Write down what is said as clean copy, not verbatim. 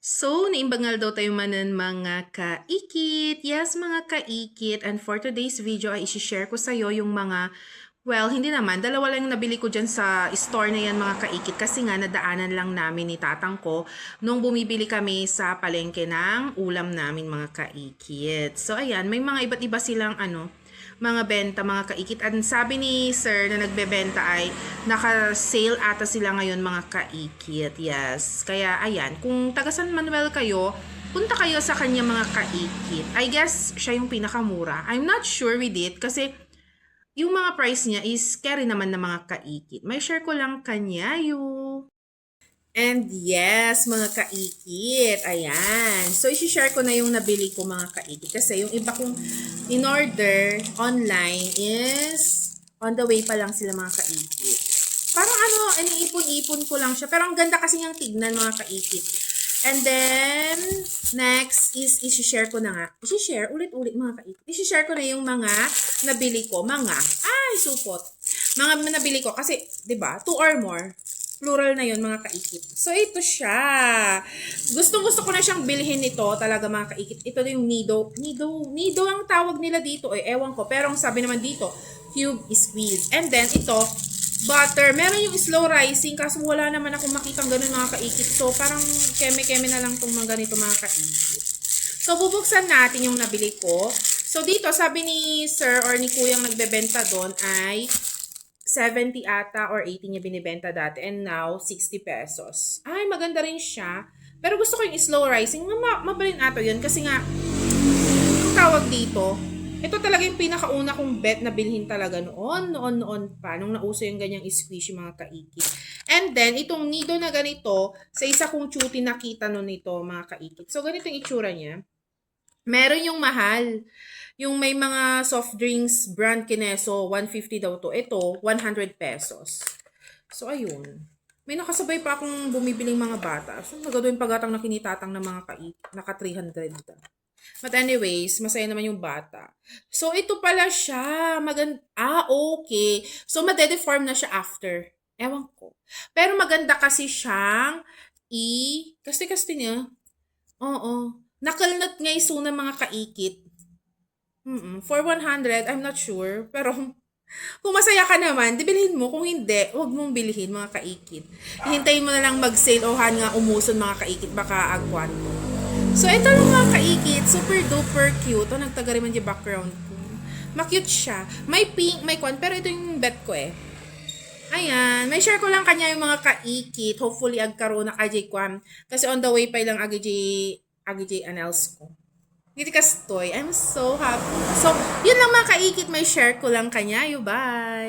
So, naimbangal daw tayo manan mga kaikit. Yes, mga kaikit. And for today's video ay isi-share ko sa'yo yung mga, well, hindi naman. Dalawa lang yung nabili ko dyan sa store na yan mga kaikit. Kasi nga, nadaanan lang namin ni tatang ko nung bumibili kami sa palengke ng ulam namin mga kaikit. So, ayan, may mga iba't iba silang mga benta, mga kaikit. At sabi ni sir na nagbebenta ay naka-sale ata sila ngayon mga kaikit. Yes. Kaya ayan, kung taga San Manuel kayo, punta kayo sa kanya mga kaikit. I guess siya yung pinakamura. I'm not sure with it kasi yung mga price niya is carry naman ng mga kaikit. May share ko lang kanya yung... And yes, mga kaikit, ayan. So, isi-share ko na yung nabili ko mga kaikit. Kasi yung iba kong in-order online is on the way pa lang sila mga kaikit. Parang iniipon-ipon ko lang siya. Pero ang ganda kasi niyang tignan mga kaikit. And then, next is isi-share ko na nga. Isi-share, ulit-ulit mga kaikit. Isi-share ko na yung mga nabili ko. Supot. Mga nabili ko. Kasi, di ba 2 or more. Plural na yon mga kaikit. So, ito siya. Gustong-gusto ko na siyang bilhin nito talaga mga kaikit. Ito na yung Nido. Nido ang tawag nila dito. Ewan ko. Pero ang sabi naman dito, cube squeeze. And then, ito, butter. Meron yung slow rising. Kaso wala naman akong makitang ganun mga kaikit. So, parang keme-keme na lang itong mga ganito mga kaikit. So, bubuksan natin yung nabili ko. So, dito, sabi ni sir or ni kuyang nagbebenta doon ay 70 ata or 80 niya binibenta dati and now 60 pesos. Ay, maganda rin siya. Pero gusto ko yung slow rising. Mabalin ato yun kasi nga yung tawag dito, ito talaga yung pinakauna kong bet na bilhin talaga noon pa nung nauso yung ganyang squishy mga kaikit. And then, itong Nido na ganito, sa isa kong chuti nakita nun ito mga kaikit. So, ganito yung itsura niya. Meron yung mahal. Yung may mga soft drinks brand Kineso, 150 daw to. Ito, 100 pesos. So, ayun. May nakasabay pa akong bumibiling mga bata. So, nagagawin pagatang na kinitatang ng mga naka 300 na. But anyways, masaya naman yung bata. So, ito pala siya. Okay. So, madedeform na siya after. Ewan ko. Pero maganda kasi siyang Kasti-kasti niya. Oo. Nakalnat nga iso ng mga kaikit. For 100, I'm not sure. Pero kung masaya ka naman, bilhin mo. Kung hindi, huwag mong bilhin mga kaikit. Hihintayin mo na lang mag-sale o nga umuson mga kaikit. Baka agwan mo. So, ito lang mga kaikit. Super duper cute. O, nagtaga rin yung background ko. Ma-cute siya. May pink, may kwan. Pero ito yung bet ko eh. Ayan. May share ko lang kanya yung mga kaikit. Hopefully, agkaroon na kay kwan. Kasi on the way pa lang agij announced ko. Hindi kastoy. I'm so happy. So, yun lang mga kaikit. May share ko lang kanya. Bye!